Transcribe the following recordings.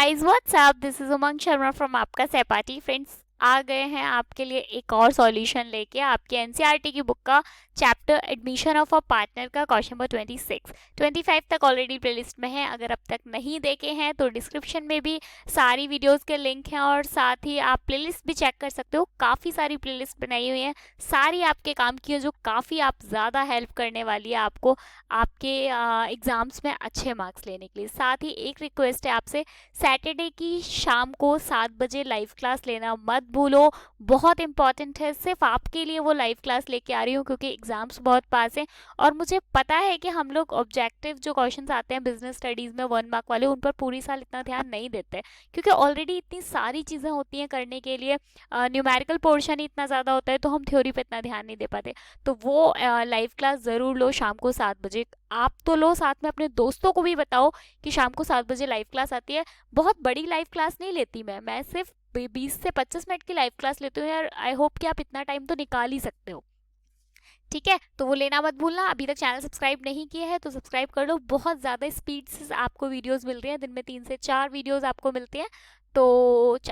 Guys what's up, this is Umang Sharma from आपका सहपाठी। Friends, आ गए हैं आपके लिए एक और सॉल्यूशन लेके आपके एनसीईआरटी की बुक का chapter admission of a partner का क्वेश्चन नंबर 26 25 तक ऑलरेडी प्लेलिस्ट में है। अगर अब तक नहीं देखे हैं तो डिस्क्रिप्शन में भी सारी वीडियोस के लिंक हैं और साथ ही आप प्लेलिस्ट भी चेक कर सकते हो। काफ़ी सारी प्लेलिस्ट बनाई हुई हैं, सारी आपके काम की है, जो काफ़ी आप ज़्यादा हेल्प करने वाली है आपको आपके एग्ज़ाम्स में अच्छे मार्क्स लेने के लिए। साथ ही एक रिक्वेस्ट है आपसे, सैटरडे की शाम को 7 बजे लाइव क्लास लेना मत भूलो, बहुत इंपॉर्टेंट है। सिर्फ आपके लिए वो लाइव क्लास लेके आ रही हूँ क्योंकि एग्जाम्स बहुत पास हैं और मुझे पता है कि हम लोग ऑब्जेक्टिव जो क्वेश्चंस आते हैं बिजनेस स्टडीज़ में 1 मार्क वाले, उन पर पूरी साल इतना ध्यान नहीं देते क्योंकि ऑलरेडी इतनी सारी चीज़ें होती हैं करने के लिए। न्यूमेरिकल पोर्शन ही इतना ज़्यादा होता है तो हम थ्योरी पे इतना ध्यान नहीं दे पाते। तो वो लाइव क्लास ज़रूर लो शाम को 7 बजे। आप तो लो, साथ में अपने दोस्तों को भी बताओ कि शाम को 7 बजे लाइव क्लास आती है। बहुत बड़ी लाइव क्लास नहीं लेती मैं सिर्फ 20 से 25 मिनट की लाइव क्लास लेती हूँ यार। आई होप कि आप इतना टाइम तो निकाल ही सकते हो, ठीक है? तो वो लेना मत भूलना। अभी तक चैनल सब्सक्राइब नहीं किया है तो सब्सक्राइब कर लो। बहुत ज़्यादा स्पीड से आपको वीडियोस मिल रही हैं, दिन में 3 से 4 वीडियोस आपको मिलती हैं। तो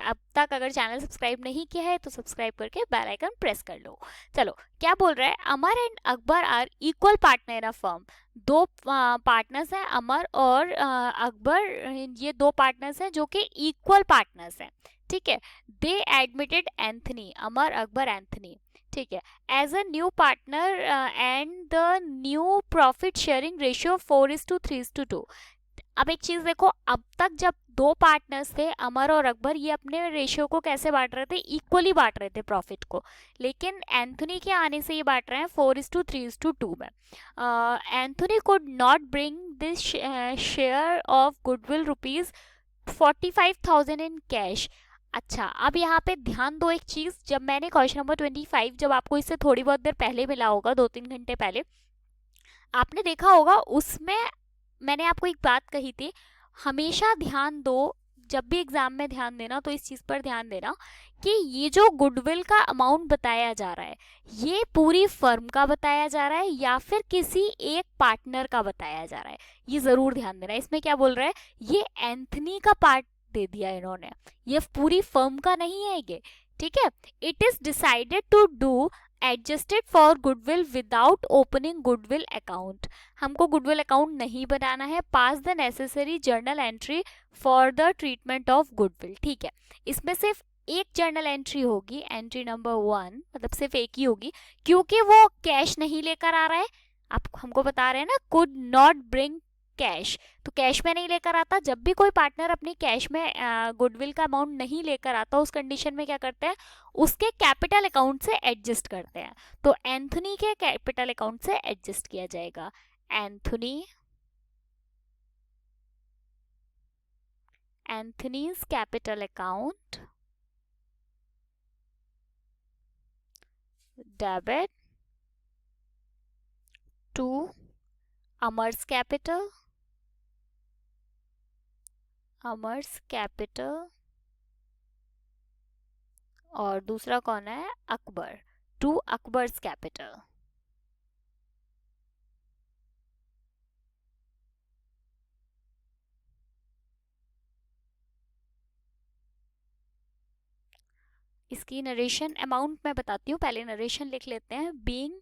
अब तक अगर चैनल सब्सक्राइब नहीं किया है तो सब्सक्राइब करके बेल आइकन प्रेस कर लो। चलो, क्या बोल रहा है? Amar and Akbar are equal partner in a firm. दो पार्टनर्स हैं, अमर और अकबर। ये दो पार्टनर्स हैं जो कि इक्वल पार्टनर्स हैं, ठीक है? They admitted Anthony, Amar Akbar Anthony, ठीक है, as a new partner and the new profit sharing ratio 4:3:2। अब एक चीज देखो, अब तक जब दो पार्टनर्स थे अमर और अकबर, ये अपने रेशियो को कैसे बांट रहे थे? इक्वली बांट रहे थे प्रॉफिट को। लेकिन एंथनी के आने से ये बांट रहे हैं 4:3:2 में। Anthony could not bring this share of goodwill ₹45,000 in cash. अच्छा, अब यहाँ पे ध्यान दो एक चीज, जब मैंने क्वेश्चन नंबर 25 जब आपको इससे थोड़ी बहुत देर पहले मिला होगा, 2-3 घंटे पहले, आपने देखा होगा उसमें मैंने आपको एक बात कही थी, हमेशा ध्यान दो, जब भी एग्जाम में ध्यान देना तो इस चीज पर ध्यान देना कि ये जो गुडविल का अमाउंट बताया जा रहा है, ये पूरी फर्म का बताया जा रहा है या फिर किसी एक पार्टनर का बताया जा रहा है। ये जरूर ध्यान देना। इसमें क्या बोल रहा है? ये एंथनी का पार्ट दे दिया इन्होंने, ये पूरी फर्म का नहीं है ये, ठीक है? It is decided to do adjusted for goodwill without opening goodwill account. हमको गुडविल अकाउंट नहीं बनाना है। Pass the necessary journal entry for the treatment of goodwill, ठीक है? इसमें सिर्फ एक जर्नल एंट्री होगी, एंट्री नंबर 1, मतलब सिर्फ एक ही होगी क्योंकि वो कैश नहीं लेकर आ रहा है। आप हमको बता रहे हैं ना, कुड नॉट ब्रिंग कैश, तो कैश में नहीं लेकर आता। जब भी कोई पार्टनर अपनी कैश में गुडविल का अमाउंट नहीं लेकर आता, उस कंडीशन में क्या करते हैं? उसके कैपिटल अकाउंट से एडजस्ट करते हैं। तो एंथनी के कैपिटल अकाउंट से एडजस्ट किया जाएगा। Anthony's capital account debit to Amar's capital और दूसरा कौन है? Akbar, to Akbar's capital. इसकी नरेशन अमाउंट मैं बताती हूँ, पहले नरेशन लिख लेते हैं। Being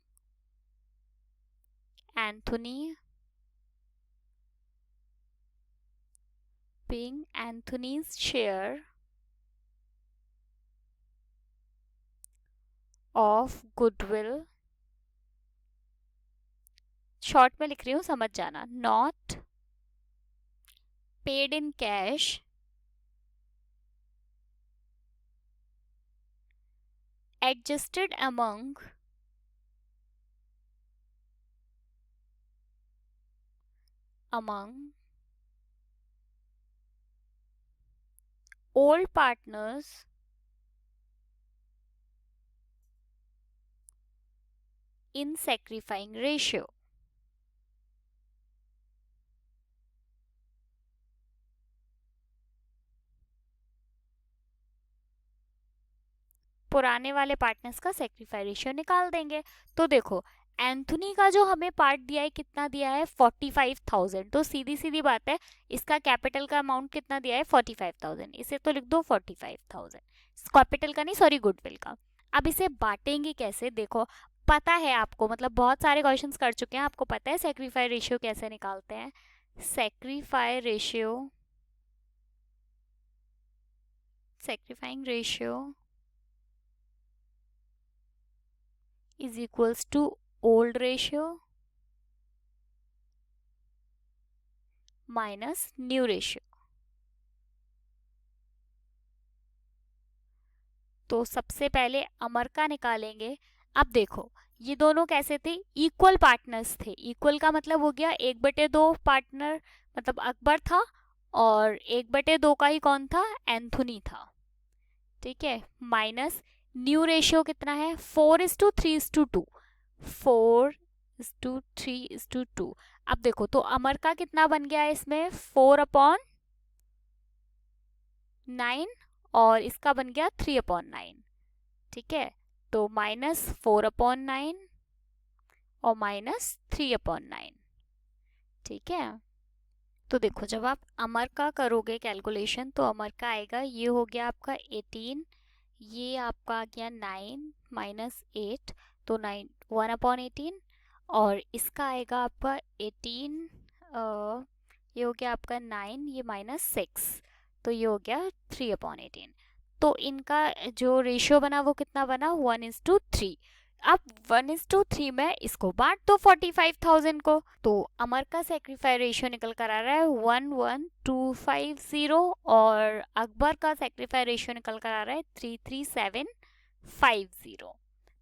Anthony's share of goodwill, short में लिख रही हूँ, समझ जाना, not paid in cash adjusted among old partners in sacrificing ratio। पुराने वाले पार्टनर्स का सेक्रीफाई रेशियो निकाल देंगे। तो देखो, एंथोनी का जो हमें पार्ट दिया है कितना दिया है 45,000, तो सीधी सीधी बात है इसका कैपिटल का अमाउंट कितना दिया है 45,000, इसे तो लिख दो 45,000, कैपिटल का नहीं सॉरी गुडविल का। अब इसे बांटेंगे कैसे, देखो पता है आपको, मतलब बहुत सारे क्वेश्चंस कर चुके हैं, आपको पता है सेक्रीफाई रेशियो कैसे निकालते हैं। सेक्रीफाइंग ratio is equals to old ratio minus new ratio। तो सबसे पहले अमर का निकालेंगे। अब देखो ये दोनों कैसे थे, इक्वल पार्टनर्स थे। इक्वल का मतलब हो गया 1/2 पार्टनर, मतलब अकबर था, और 1/2 का ही कौन था, एंथोनी था, ठीक है। माइनस न्यू रेशियो कितना है 4:3:2, 4:3:2। अब देखो तो अमर का कितना बन गया है इसमें 4/9 और इसका बन गया 3/9, ठीक है। तो -4/9 और -3/9, ठीक है। तो देखो जब आप अमर का करोगे कैलकुलेशन तो अमर का आएगा, ये हो गया आपका 18, ये आपका आ गया 9 -8, तो 9 1/18, और इसका आएगा आपका 18, ये हो गया आपका 9, ये -6, तो ये हो गया 3/18। तो इनका जो रेशियो बना वो कितना बना 1:3। अब 1:3 में इसको बांट दो 45,000 को, तो अमर का सेक्रीफाई रेशियो निकल कर आ रहा है 11250 और अकबर का सेक्रीफाई रेशियो निकल कर आ रहा है 33750,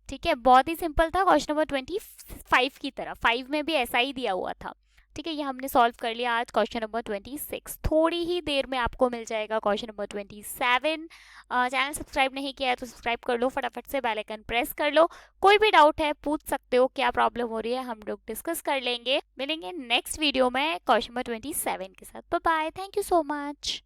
ठीक है। बहुत ही सिंपल था, क्वेश्चन नंबर 25 की तरह 5 में भी ऐसा ही दिया हुआ था, ठीक है। ये हमने सॉल्व कर लिया आज क्वेश्चन नंबर 26। थोड़ी ही देर में आपको मिल जाएगा क्वेश्चन नंबर 27। चैनल सब्सक्राइब नहीं किया है तो सब्सक्राइब कर लो, फटाफट से बेल आइकन प्रेस कर लो। कोई भी डाउट है पूछ सकते हो, क्या प्रॉब्लम हो रही है हम लोग डिस्कस कर लेंगे। मिलेंगे नेक्स्ट वीडियो में क्वेश्चन नंबर 27 के साथ। Bye bye, thank you so much.